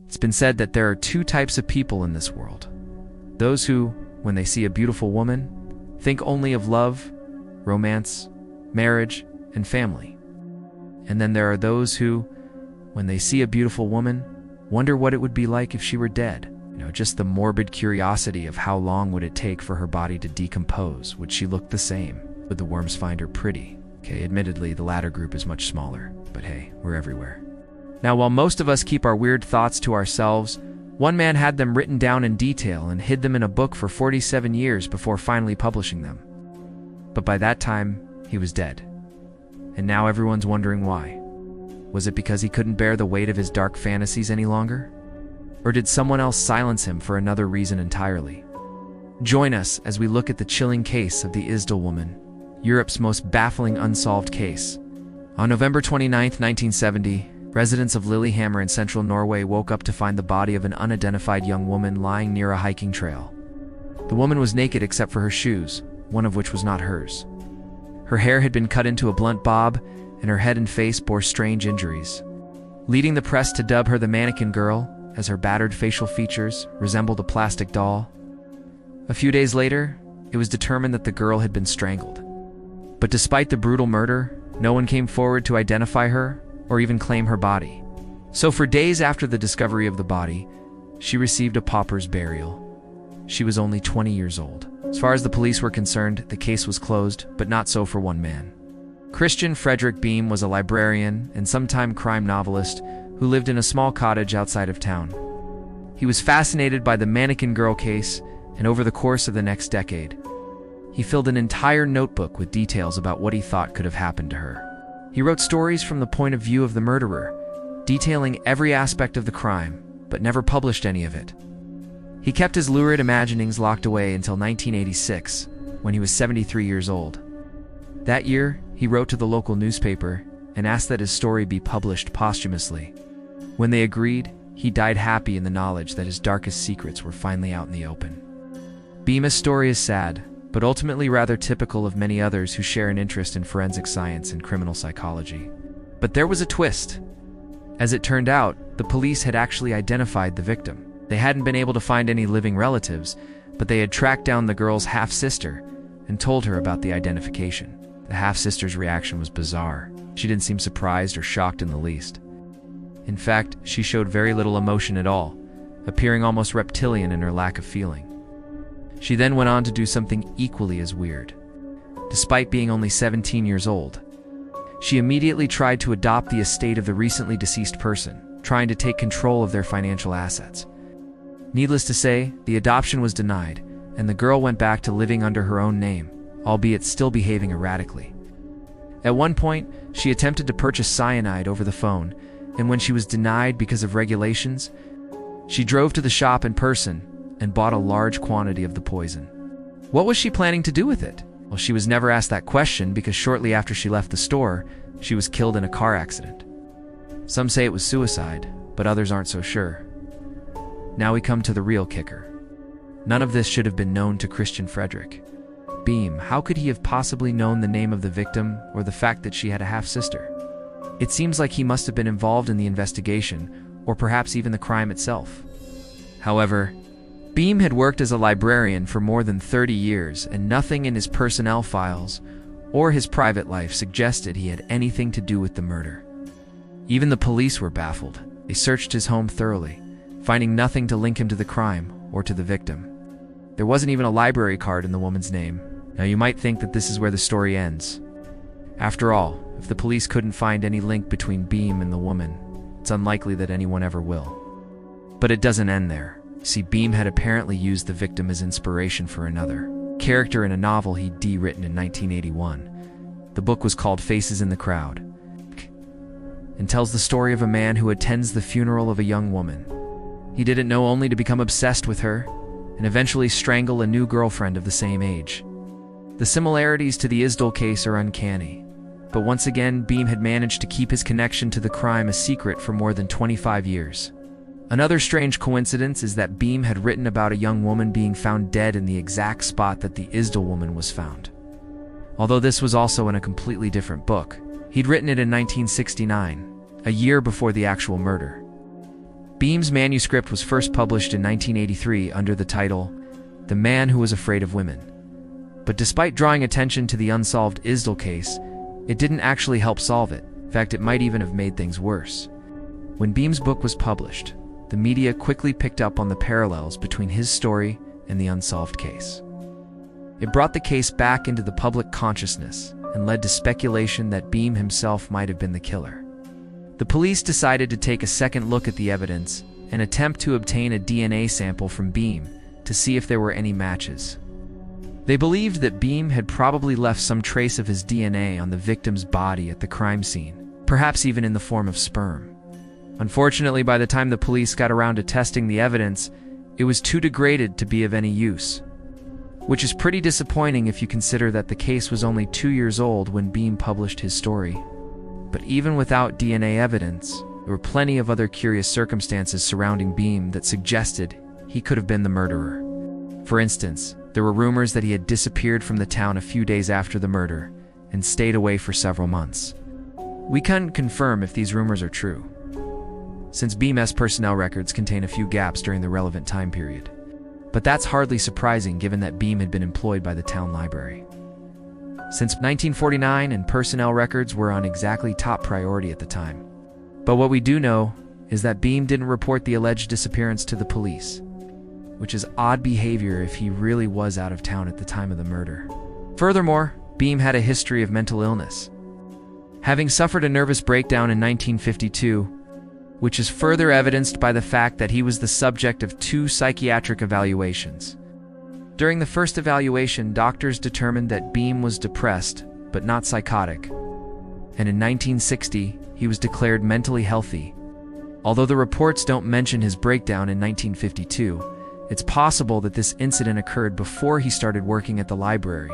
It's been said that there are two types of people in this world. Those who, when they see a beautiful woman, think only of love, romance, marriage, and family. And then there are those who, when they see a beautiful woman, wonder what it would be like if she were dead. Just the morbid curiosity of how long would it take for her body to decompose. Would she look the same? Would the worms find her pretty? Okay, admittedly, the latter group is much smaller, but hey, we're everywhere. Now, while most of us keep our weird thoughts to ourselves, one man had them written down in detail and hid them in a book for 47 years before finally publishing them. But by that time, he was dead. And now everyone's wondering why. Was it because he couldn't bear the weight of his dark fantasies any longer? Or did someone else silence him for another reason entirely? Join us as we look at the chilling case of the Isdal Woman, Europe's most baffling unsolved case. On November 29, 1970, residents of Lillehammer in central Norway woke up to find the body of an unidentified young woman lying near a hiking trail. The woman was naked except for her shoes, one of which was not hers. Her hair had been cut into a blunt bob, and her head and face bore strange injuries, leading the press to dub her the mannequin girl, as her battered facial features resembled a plastic doll. A few days later, it was determined that the girl had been strangled. But despite the brutal murder, no one came forward to identify her or even claim her body. So for days after the discovery of the body, she received a pauper's burial. She was only 20 years old. As far as the police were concerned, the case was closed, but not so for one man. Christian Frederick Beam was a librarian and sometime crime novelist who lived in a small cottage outside of town. He was fascinated by the mannequin girl case, and over the course of the next decade, he filled an entire notebook with details about what he thought could have happened to her. He wrote stories from the point of view of the murderer, detailing every aspect of the crime, but never published any of it. He kept his lurid imaginings locked away until 1986, when he was 73 years old. That year, he wrote to the local newspaper and asked that his story be published posthumously. When they agreed, he died happy in the knowledge that his darkest secrets were finally out in the open. Beam's story is sad, but ultimately rather typical of many others who share an interest in forensic science and criminal psychology. But there was a twist. As it turned out, the police had actually identified the victim. They hadn't been able to find any living relatives, but they had tracked down the girl's half-sister and told her about the identification. The half-sister's reaction was bizarre. She didn't seem surprised or shocked in the least. In fact, she showed very little emotion at all, appearing almost reptilian in her lack of feeling. She then went on to do something equally as weird. Despite being only 17 years old, she immediately tried to adopt the estate of the recently deceased person, trying to take control of their financial assets. Needless to say, the adoption was denied, and the girl went back to living under her own name, albeit still behaving erratically. At one point, she attempted to purchase cyanide over the phone, and when she was denied because of regulations, she drove to the shop in person and bought a large quantity of the poison. What was she planning to do with it? Well, she was never asked that question because shortly after she left the store, she was killed in a car accident. Some say it was suicide, but others aren't so sure. Now we come to the real kicker. None of this should have been known to Christian Frederick Beam. How could he have possibly known the name of the victim or the fact that she had a half-sister? It seems like he must have been involved in the investigation, or perhaps even the crime itself. However, Beam had worked as a librarian for more than 30 years, and nothing in his personnel files or his private life suggested he had anything to do with the murder. Even the police were baffled. They searched his home thoroughly, finding nothing to link him to the crime or to the victim. There wasn't even a library card in the woman's name. Now you might think that this is where the story ends. After all, if the police couldn't find any link between Beam and the woman, it's unlikely that anyone ever will. But it doesn't end there. See, Beam had apparently used the victim as inspiration for another character in a novel he'd written in 1981. The book was called Faces in the Crowd, and tells the story of a man who attends the funeral of a young woman. He didn't know only to become obsessed with her, and eventually strangle a new girlfriend of the same age. The similarities to the Isdal case are uncanny, but once again, Beam had managed to keep his connection to the crime a secret for more than 25 years. Another strange coincidence is that Beam had written about a young woman being found dead in the exact spot that the Isdal Woman was found. Although this was also in a completely different book. He'd written it in 1969, a year before the actual murder. Beam's manuscript was first published in 1983 under the title, The Man Who Was Afraid of Women. But despite drawing attention to the unsolved Isdal case, it didn't actually help solve it. In fact, it might even have made things worse. When Beam's book was published, the media quickly picked up on the parallels between his story and the unsolved case. It brought the case back into the public consciousness and led to speculation that Beam himself might have been the killer. The police decided to take a second look at the evidence and attempt to obtain a DNA sample from Beam to see if there were any matches. They believed that Beam had probably left some trace of his DNA on the victim's body at the crime scene, perhaps even in the form of sperm. Unfortunately, by the time the police got around to testing the evidence, it was too degraded to be of any use. Which is pretty disappointing if you consider that the case was only 2 years old when Beam published his story. But even without DNA evidence, there were plenty of other curious circumstances surrounding Beam that suggested he could have been the murderer. For instance, there were rumors that he had disappeared from the town a few days after the murder and stayed away for several months. We can't confirm if these rumors are true, since Beam's personnel records contain a few gaps during the relevant time period. But that's hardly surprising given that Beam had been employed by the town library since 1949, and personnel records were on exactly top priority at the time. But what we do know is that Beam didn't report the alleged disappearance to the police, which is odd behavior if he really was out of town at the time of the murder. Furthermore, Beam had a history of mental illness, having suffered a nervous breakdown in 1952, which is further evidenced by the fact that he was the subject of 2 psychiatric evaluations. During the first evaluation, doctors determined that Beam was depressed, but not psychotic, and in 1960, he was declared mentally healthy. Although the reports don't mention his breakdown in 1952, it's possible that this incident occurred before he started working at the library,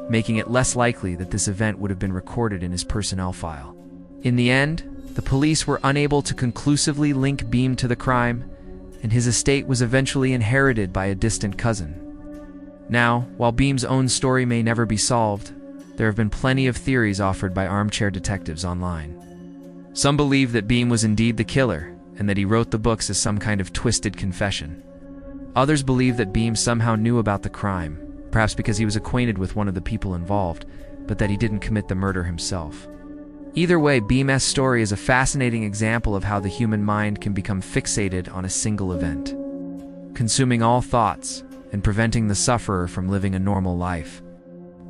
making it less likely that this event would have been recorded in his personnel file. In the end, the police were unable to conclusively link Beam to the crime, and his estate was eventually inherited by a distant cousin. Now, while Beam's own story may never be solved, there have been plenty of theories offered by armchair detectives online. Some believe that Beam was indeed the killer, and that he wrote the books as some kind of twisted confession. Others believe that Beam somehow knew about the crime, perhaps because he was acquainted with one of the people involved, but that he didn't commit the murder himself. Either way, Beam's story is a fascinating example of how the human mind can become fixated on a single event, consuming all thoughts and preventing the sufferer from living a normal life.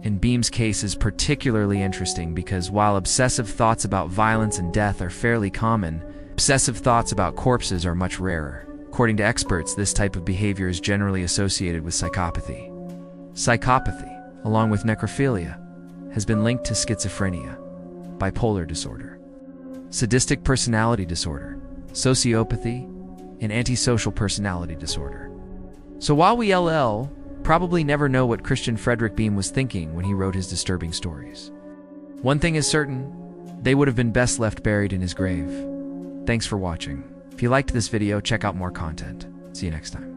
And Beam's case is particularly interesting because while obsessive thoughts about violence and death are fairly common, obsessive thoughts about corpses are much rarer. According to experts, this type of behavior is generally associated with psychopathy. Psychopathy, along with necrophilia, has been linked to schizophrenia, bipolar disorder, sadistic personality disorder, sociopathy, and antisocial personality disorder. So while we probably never know what Christian Frederick Beam was thinking when he wrote his disturbing stories, one thing is certain: they would have been best left buried in his grave. Thanks for watching. If you liked this video, check out more content. See you next time.